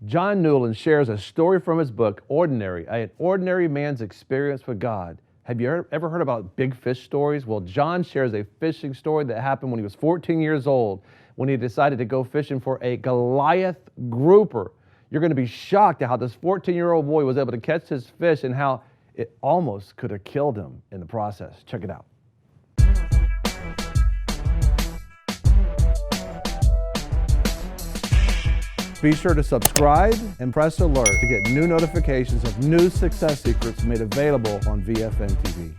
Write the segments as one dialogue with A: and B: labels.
A: John Newlin shares a story from his book, Ordinary, an ordinary man's experience with God. Have you ever heard about big fish stories? Well, John shares a fishing story that happened when he was 14 years old, when he decided to go fishing for a Goliath grouper. You're going to be shocked at how this 14-year-old boy was able to catch his fish and how it almost could have killed him in the process. Check it out. Be sure to subscribe and press alert to get new notifications of new success secrets made available on VFNtv.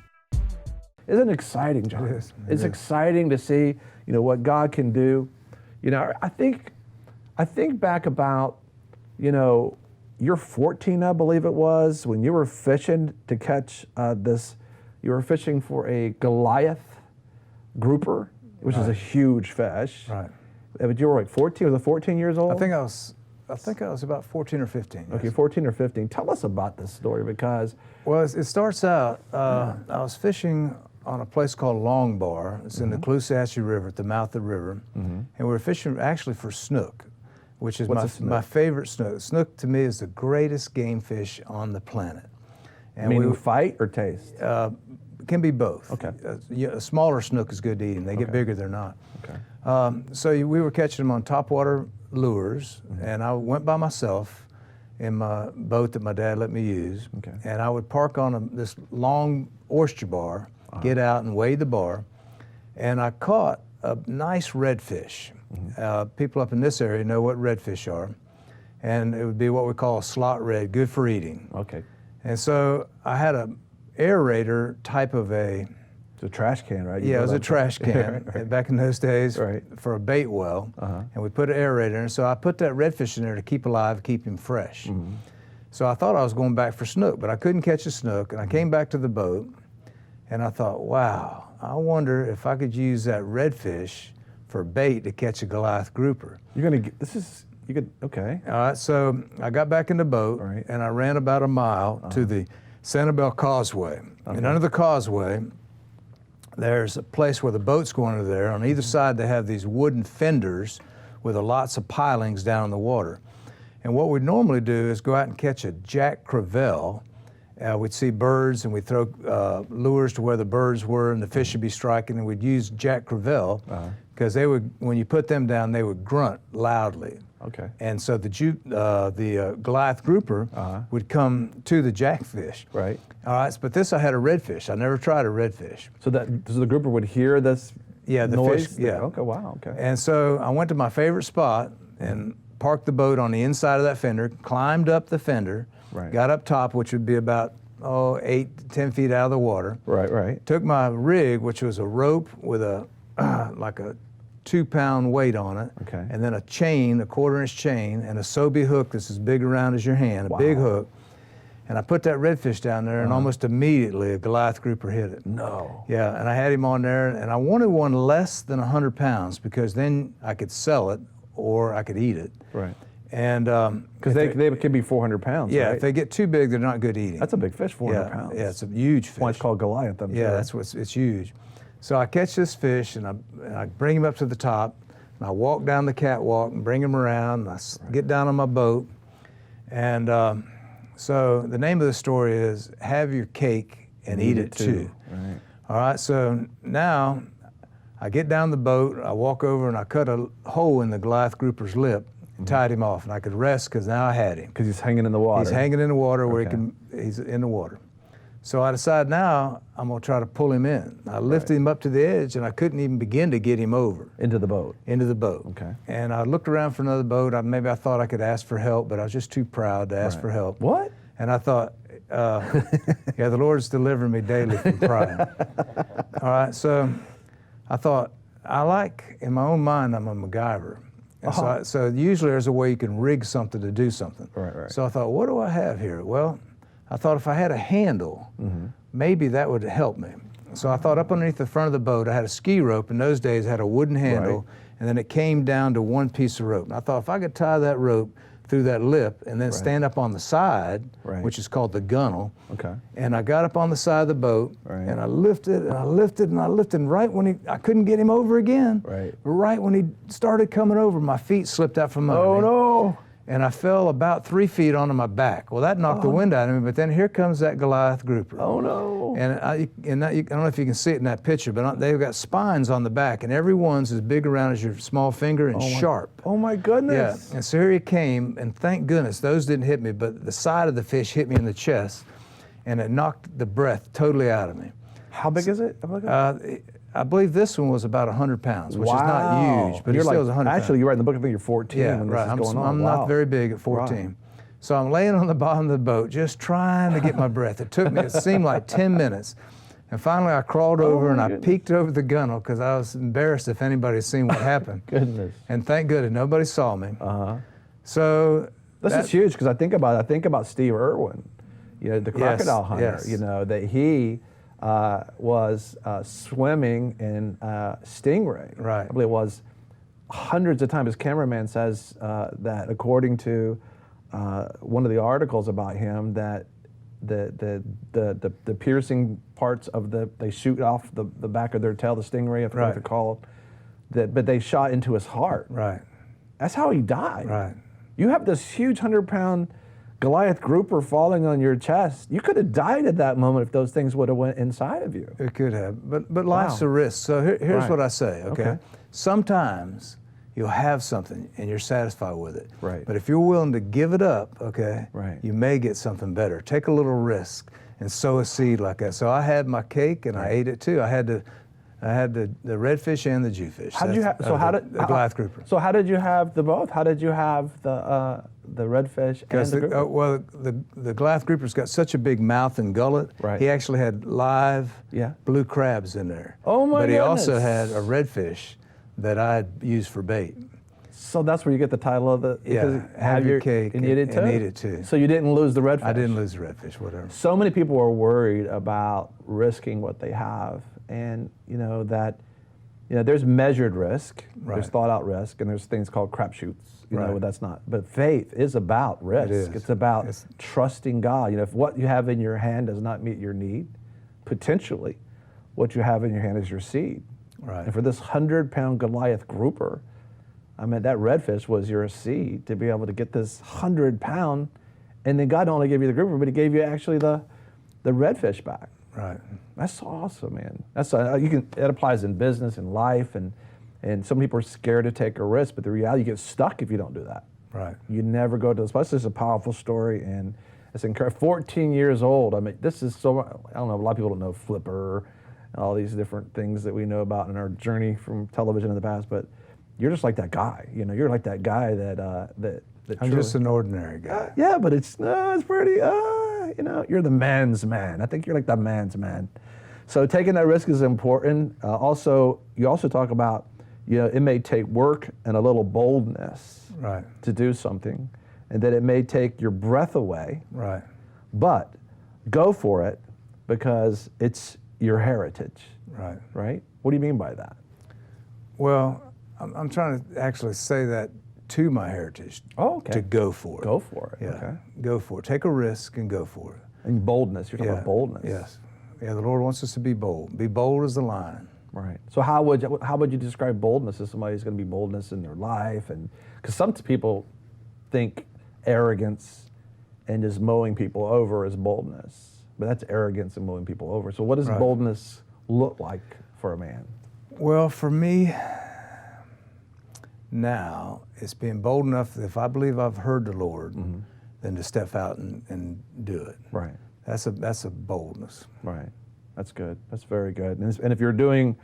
A: Isn't it exciting, John? It's exciting to see, what God can do. I think back about, you're 14, I believe it was, when you were fishing to catch you were fishing for a Goliath grouper, which is a huge fish. Right. But you were like 14, was it 14 years old?
B: I think I was about 14 or 15. Yes.
A: Okay, 14 or 15. Tell us about this story because...
B: Well, it starts out, I was fishing on a place called Long Bar. It's in the Caloosahatchee River, at the mouth of the river. And we were fishing actually for snook, which is my favorite snook. Snook to me is the greatest game fish on the planet. And
A: meaning fight or taste?
B: It can be both. Okay. A smaller snook is good to eat, and they get bigger, they're not. Okay. So we were catching them on topwater lures, and I went by myself in my boat that my dad let me use, and I would park on this long oyster bar, get out and weigh the bar, and I caught a nice redfish. People up in this area know what redfish are, and it would be what we call a slot red, good for eating. Okay. And so I had a aerator type of
A: It's a trash can, right?
B: Yeah, it was a trash can back in those days for a bait well, and we put an aerator in. So I put that redfish in there to keep alive, keep him fresh. So I thought I was going back for snook, but I couldn't catch a snook, and I came back to the boat, and I thought, wow, I wonder if I could use that redfish for bait to catch a Goliath grouper.
A: Okay.
B: All right, so I got back in the boat, and I ran about a mile to the Sanibel Causeway. And under the causeway, there's a place where the boats go under there. On either side, they have these wooden fenders with lots of pilings down in the water. And what we'd normally do is go out and catch a jack crevalle. We'd see birds, and we'd throw lures to where the birds were, and the fish would be striking, and we'd use jack crevalle because they would, when you put them down, they would grunt loudly. Okay. And so the Goliath grouper would come to the jackfish. Right. All right, but I had a redfish. I never tried a redfish.
A: So the grouper would hear this noise?
B: Fish, yeah.
A: Okay, wow, okay.
B: And so I went to my favorite spot and parked the boat on the inside of that fender, climbed up the fender, got up top, which would be about 8 to 10 feet out of the water. Right. Took my rig, which was a rope with like a 2-pound weight on it, and then a chain, a 1/4-inch chain, and a Sobe hook that's as big around as your hand, a big hook. And I put that redfish down there, and almost immediately a Goliath grouper hit it. No. Yeah, and I had him on there, and I wanted one less than 100 pounds because then I could sell it or I could eat it. Right. And
A: because they can be 400 pounds.
B: Yeah,
A: right?
B: if they get too big, they're not good eating.
A: That's a big fish, 400 pounds.
B: Yeah, it's a huge fish.
A: Why it's called Goliath. I'm
B: yeah,
A: sure.
B: it's huge. So I catch this fish, and I bring him up to the top, and I walk down the catwalk and bring him around, and I get down on my boat. And so the name of the story is Have Your Cake and Eat It Too. Right. All right, so now I get down the boat, I walk over, and I cut a hole in the Goliath grouper's lip and tied him off, and I could rest because now I had him.
A: Because he's hanging in the water.
B: He's hanging in the water where he's in the water. So I decide now I'm going to try to pull him in. I lifted him up to the edge, and I couldn't even begin to get him over.
A: Into the boat?
B: Into the boat. Okay. And I looked around for another boat. Maybe I thought I could ask for help, but I was just too proud to ask for help.
A: What?
B: And I thought, yeah, the Lord's delivering me daily from pride. All right, so I thought, in my own mind, I'm a MacGyver. And so usually there's a way you can rig something to do something. Right. So I thought, what do I have here? Well, I thought if I had a handle, maybe that would help me. So I thought up underneath the front of the boat, I had a ski rope. In those days, I had a wooden handle, and then it came down to one piece of rope. And I thought if I could tie that rope through that lip and then stand up on the side, which is called the gunnel. Okay. And I got up on the side of the boat, and I lifted, and I lifted, and I lifted, and right when I couldn't get him over again. Right when he started coming over, my feet slipped out from under me.
A: Oh, no.
B: and I fell about 3 feet onto my back. Well, that knocked the wind out of me, but then here comes that Goliath grouper.
A: Oh, no.
B: And I don't know if you can see it in that picture, but they've got spines on the back, and every one's as big around as your small finger and sharp.
A: Oh, my goodness.
B: Yeah, and so here he came, and thank goodness those didn't hit me, but the side of the fish hit me in the chest, and it knocked the breath totally out of me.
A: How big is it?
B: I believe this one was about 100 pounds, which is not huge, but it still was 100 pounds.
A: Actually, you were in the book, I think you're 14 when this is going on.
B: I'm not very big at 14. Right. So I'm laying on the bottom of the boat, just trying to get my breath. It seemed like 10 minutes. And finally I crawled over and I peeked over the gunnel because I was embarrassed if anybody had seen what happened.
A: Goodness.
B: And thank goodness, nobody saw me. So
A: this is huge because I think about Steve Irwin, the crocodile hunter, that he was swimming in stingray.
B: Right.
A: I believe it was hundreds of times. His cameraman says that according to one of the articles about him, that the piercing parts of they shoot off the back of their tail, the stingray, I forget what they're called, but they shot into his heart.
B: Right.
A: That's how he died.
B: Right. You
A: have this huge 100-pound Goliath grouper falling on your chest. You could have died at that moment if those things would have went inside of you.
B: It could have, but life's a risk. So here's what I say, okay? Sometimes you'll have something and you're satisfied with it.
A: Right.
B: But if you're willing to give it up, okay, you may get something better. Take a little risk and sow a seed like that. So I had my cake and I ate it too. I had the redfish and the Jewfish.
A: How did you have? So the
B: Goliath grouper.
A: So how did you have the both? How did you have the redfish and the grouper?
B: Well, the Goliath grouper's got such a big mouth and gullet.
A: Right.
B: He actually had live blue crabs in there.
A: Oh my goodness!
B: But he also had a redfish that I had used for bait.
A: So that's where you get the title of the
B: have your cake
A: and eat it too. So you didn't lose the redfish.
B: I didn't lose the redfish. Whatever.
A: So many people are worried about risking what they have, and there's measured risk, there's thought out risk, and there's things called crapshoots. That's not. But faith is about risk. It's about trusting God. If what you have in your hand does not meet your need, potentially, what you have in your hand is your seed.
B: Right.
A: And for this 100-pound Goliath grouper, I mean, that redfish was your seed to be able to get this 100-pound, and then God not only gave you the grouper, but He gave you actually the redfish back.
B: Right.
A: That's awesome, man. It applies in business and life, and some people are scared to take a risk, but the reality, you get stuck if you don't do that.
B: Right.
A: You never go to this place. This is a powerful story, and it's incredible. 14 years old. I mean, this is so. I don't know. A lot of people don't know Flipper and all these different things that we know about in our journey from television in the past, but you're just like that guy. You're like that guy that
B: I'm just an ordinary guy.
A: Yeah, but it's pretty. You're the man's man. I think you're like the man's man. So taking that risk is important. You also talk about, it may take work and a little boldness to do something, and that it may take your breath away.
B: Right.
A: But go for it because it's your heritage.
B: Right.
A: Right? What do you mean by that?
B: Well, I'm trying to actually say that to my heritage.
A: Oh, okay.
B: To go for it.
A: Go for it.
B: Yeah.
A: Okay.
B: Go for it. Take a risk and go for it.
A: And boldness. You're talking about boldness.
B: Yes. Yeah, the Lord wants us to be bold. Be bold as the lion.
A: Right. So how would you describe boldness as somebody who's going to be boldness in their life? And because some people think arrogance and just mowing people over is boldness, but that's arrogance and mowing people over. So what does boldness look like for a man?
B: Well, for me now, it's being bold enough that if I believe I've heard the Lord, then to step out and do it.
A: Right.
B: That's a boldness.
A: Right. That's good. That's very good. And if you're doing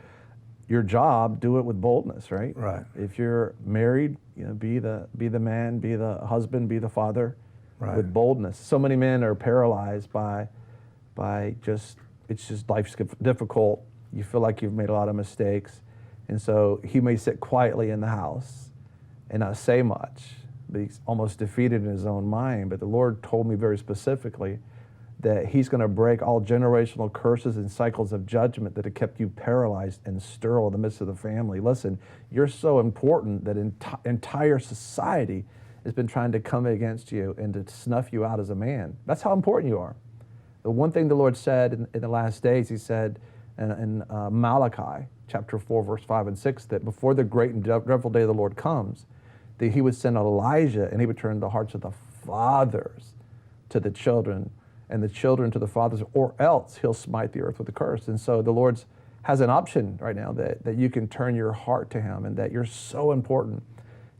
A: your job, do it with boldness, right?
B: Right.
A: If you're married, be the man, be the husband, be the father, with boldness. So many men are paralyzed by it's just life's difficult. You feel like you've made a lot of mistakes, and so he may sit quietly in the house and not say much, but he's almost defeated in his own mind. But the Lord told me very specifically that He's going to break all generational curses and cycles of judgment that have kept you paralyzed and sterile in the midst of the family. Listen, you're so important that entire society has been trying to come against you and to snuff you out as a man. That's how important you are. The one thing the Lord said in the last days, He said in Malachi chapter 4, verse 5 and 6, that before the great and dreadful day of the Lord comes, that he would send Elijah and he would turn the hearts of the fathers to the children and the children to the fathers, or else he'll smite the earth with a curse. And so the Lord has an option right now that you can turn your heart to him and that you're so important.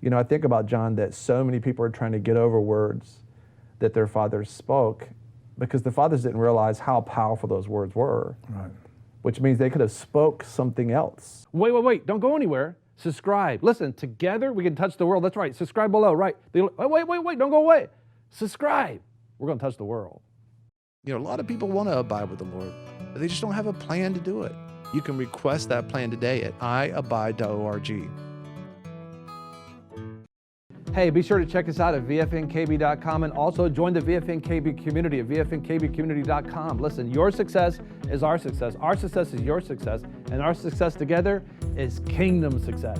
A: You know, I think about, John, that so many people are trying to get over words that their fathers spoke because the fathers didn't realize how powerful those words were.
B: Right.
A: Which means they could have spoke something else. Wait, don't go anywhere. Subscribe. Listen, together we can touch the world. That's right. Subscribe below, right? Wait, don't go away. Subscribe. We're going to touch the world.
C: You know, a lot of people want to abide with the Lord, but they just don't have a plan to do it. You can request that plan today at iabide.org.
A: Hey, be sure to check us out at VFNkb.com and also join the VFNkb community at VFNkbcommunity.com. Listen, your success is our success is your success, and our success together is kingdom success.